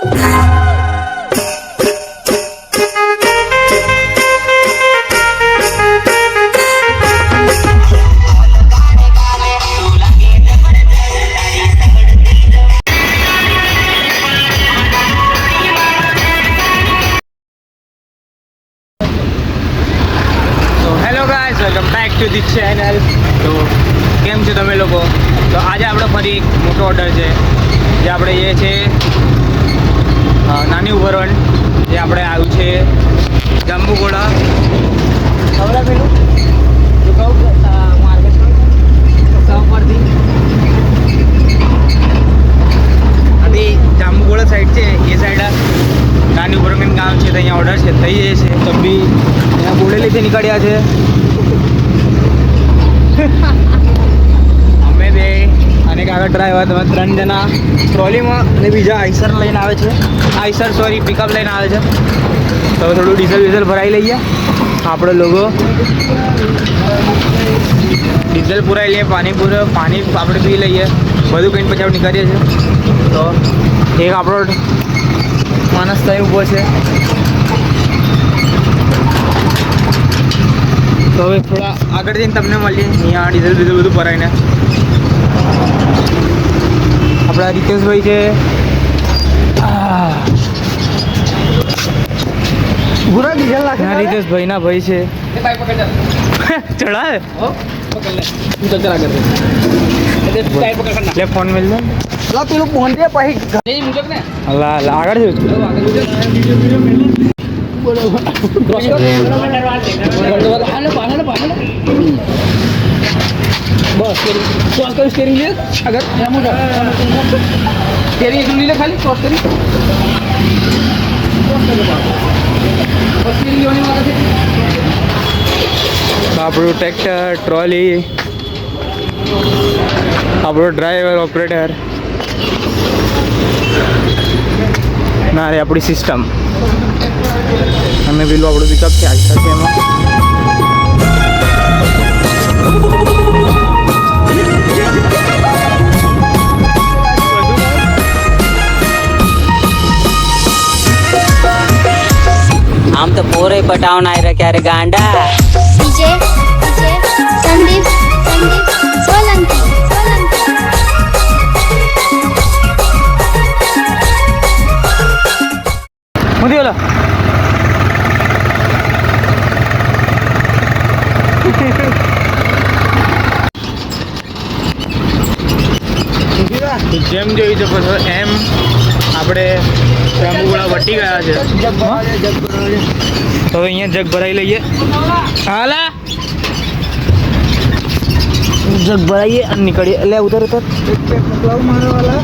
Welcome back to the channel. તો કેમ છો તમે લોકો? તો આજે આપણો ફરી એક મોટો ઓર્ડર છે, જે આપણે એ છે નાની ઉભરવણ, જે આપણે આવ્યું છે જાંબુઘોડા. ખબર પેલું માર્કેટ પરથી જાંબુઘોડા સાઈડ છે, એ સાઈડ નાની ઉભરવણ ગામ છે, તો અહીંયા ઓર્ડર છે, થઈ જાય છે. તો બી અહીંયા બોડેલીથી નીકળ્યા છે અમે બે અને આગળ ડ્રાઈવર, તમે 3 જણા ટ્રોલીમાં, અને બીજા આઈસર લઈને આવે છે, પિકઅપ લઈને આવે છે. તો થોડું ડીઝલ ભરાઈ લઈએ આપણે લોકો. ડીઝલ પુરાઈ લઈએ, પાણી આપણે પી લઈએ, બધું કંઈ પછી આપણે નીકળીએ છીએ. તો એક આપણો માણસ ત્યાં ઊભો છે. તો હવે થોડા આગળ જઈને તમને મળીએ. અહીંયા ડીઝલ બધું ભરાઈને આપણા રીતેશભાઈ છે, રીતેશભાઈના ભાઈ છે. ચढ़ाए ફોન મિલ જાય પેલું ફોન દે પછી આગળ बस स्टेरिंग ले अगर स्टेरिंग ले ले खाली क्रॉस करी આપણું ટ્રેક્ટર, ટ્રોલી, આપણો ડ્રાઈવર, ઓપરેટર, ના રે આપણી સિસ્ટમ, અને પેલું આપણું પિકઅપ છે આઈસર છે. એમાં આમ તો પોરે પટાવન આવી રહ્યા રે ગાંડા. DJ સંદીપ સોલંકી. મુદી ઓલા જેમ જોઈ શકો છો એમ આપણે જાંબુઘોડા વટી ગયા છે. તો અહીંયા જગ ભરાઈ લઈએ. હાલા જગ ભરાઈએ અને નીકળીએ. એટલે ઉતર મારવાલા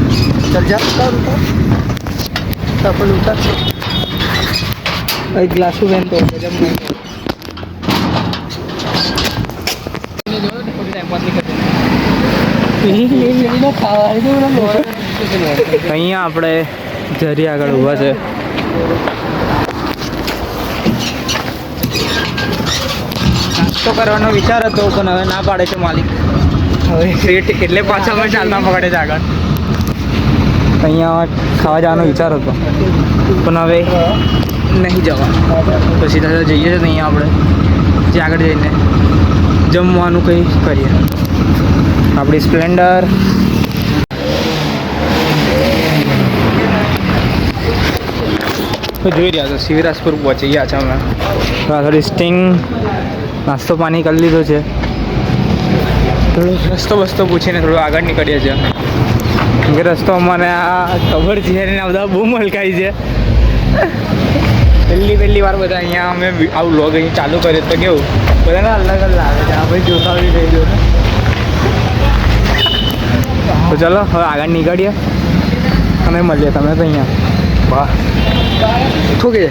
ઉતર ગ્લાસુ બેન તો અહીંયા આપણે જરી આગળ ઊભા છે. નાસ્તો કરવાનો વિચાર હતો, પણ હવે ના પાડે છે માલિક. હવે રેટ એટલે પાછા અમે ચાલતા પકડે છે આગળ. અહીંયા ખાવા જવાનો વિચાર હતો, પણ હવે નહીં જવા. તો સીધા જઈએ છીએ. અહીંયા આપણે જે આગળ જઈને જમવાનું કંઈ કરીએ. આપણી સ્પ્લેન્ડર જોઈ રહ્યા છો, શિવરાજપુર પહોંચી ગયા છે અમે. થોડી સ્ટિંગ નાસ્તો પાણી કરી લીધો છે. થોડો રસ્તો પૂછીને થોડું આગળ નીકળીએ છીએ. કે રસ્તો અમારે આ ખબર છે ને, બધા બહુ મલકાઈ છે. પહેલી વાર બધા અહીંયા અમે આવું લોગ અહીં ચાલુ કર્યો તો કેવું બધાને અલગ આવે છે. આ ભાઈ જોતાવી થઈ ગયો. તો ચલો હવે આગળ નીકળીએ અને મળીએ. તમે તો અહીંયા વાહ શું કહે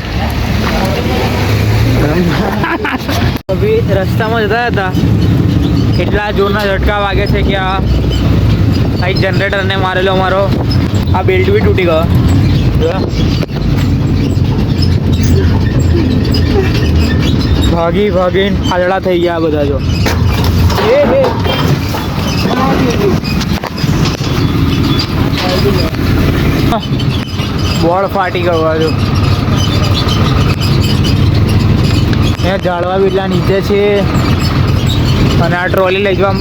રસ્તામાં જતા હતા, એટલા જોરના ઝટકા વાગે છે કે આ એક જનરેટરને મારેલો અમારો આ બેલ્ટ બી તૂટી ગયો. ભાગીને ફાલડા થઈ ગયા બધા. જો બોર્ડ ફાટી ગયો હતું. અહીંયા ઝાડવા બી એટલા નીચે છે અને આ ટ્રોલી લઈ જવા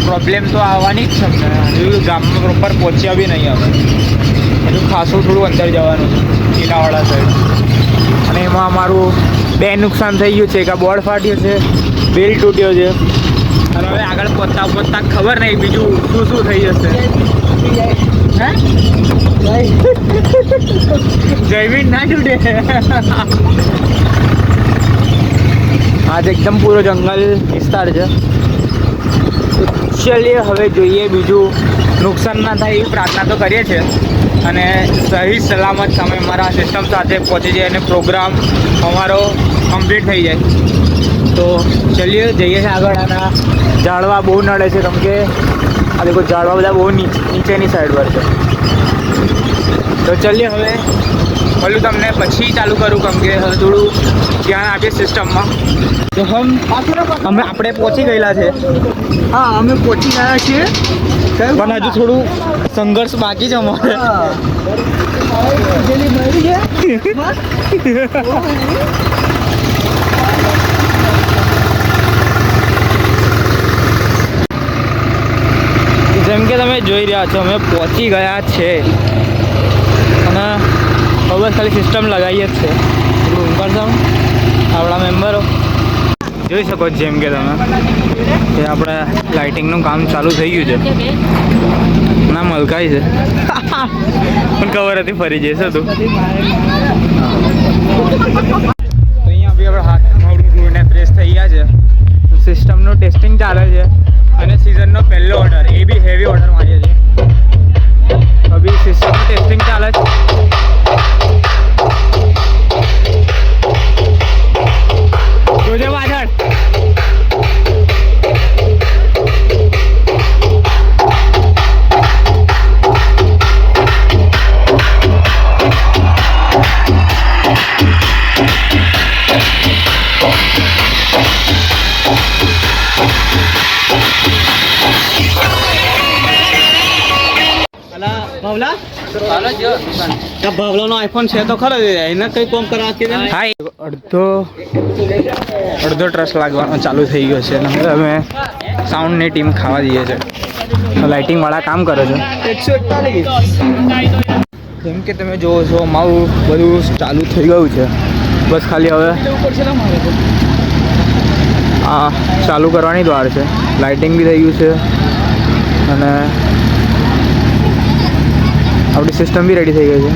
પ્રોબ્લેમ તો આવવાની જ છે અમને. હજુ ગામમાં પ્રોપર પહોંચ્યા બી નહીં અમે. હજુ ખાસું થોડું અંદર જવાનું છે કિનાવાડા સાઈડ. અને એમાં અમારું બે નુકસાન થઈ ગયું છે. એક આ બોર્ડ ફાટ્યું છે, બેલ તૂટ્યો છે. અને હવે આગળ પહોંચતા પહોંચતા ખબર નહીં બીજું શું શું થઈ જશે. હે જયવીર ના તૂટે. આજ એકદમ પૂરો જંગલ વિસ્તાર છે. ચલીએ હવે જોઈએ બીજું નુકસાન ના થાય એવી પ્રાર્થના તો કરીએ છીએ અને સહી સલામત તમે અમારા સિસ્ટમ સાથે પહોંચી જાય અને પ્રોગ્રામ અમારો કમ્પ્લીટ થઈ જાય. તો ચલીએ જઈએ છીએ આગળ. આના ઝાડવા બહુ નડે છે કેમ કે આ દેખો ઝાડવા બધા બહુ નીચેની સાઈડ પર છે. તો ચલીએ હવે ભલું તમને પછી ચાલુ કરું કેમ કે હવે થોડું ધ્યાન આપીએ સિસ્ટમમાં. તો આપણે પહોંચી ગયેલા છે. હા અમે પહોંચી ગયા છીએ પણ હજુ થોડું સંઘર્ષ બાકી છે અમારે. જેમ કે તમે જોઈ રહ્યા છો અમે પહોંચી ગયા છે અને હવે ખાલી સિસ્ટમ લગાવીએ જ છે. રૂમ પર તમે આપણા મેમ્બરો જોઈ શકો છો. જેમ કે તમે એ આપણે લાઇટિંગનું કામ ચાલુ થઈ ગયું છે. ના મલકાઈ છે પણ ખબર હતી ફરી જઈશ તું. તો અહીંયા બી આપણે હાથ મોઢું ફ્રેશ થઈ ગયા છે. સિસ્ટમનું ટેસ્ટિંગ ચાલે છે અને સિઝનનો પહેલો ઓર્ડર એ બી હેવી ઓર્ડર માંગે છે. અભી સિસ્ટમનું ટેસ્ટિંગ ચાલે છે. જોજે પાછળ. ભાવલાનો આઈફોન છે તો ખરો એને કઈ કોમ કરવા કે હા અડધો ટ્રસ્ટ લાગવાનો ચાલુ થઈ ગયો છે. હવે અમે સાઉન્ડની ટીમ ખાવા જઈએ છીએ. લાઇટિંગવાળા કામ કરે છે. 148 જેમ કે તમે જોવો છો મારું બધું ચાલુ થઈ ગયું છે. બસ ખાલી હવે આ ચાલુ કરવાની વાર છે. લાઇટિંગ બી થઈ ગયું છે અને આપણી સિસ્ટમ બી રેડી થઈ ગઈ છે.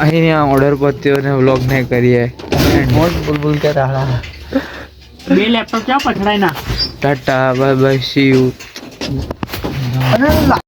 અહીંયા ઓર્ડર પત્યો ને વ્લોગ ને કરીએ મોજ બુલબુલ કે રાડા બે લેપટોપ ક્યાં પછડાય ના Tata bye bye see you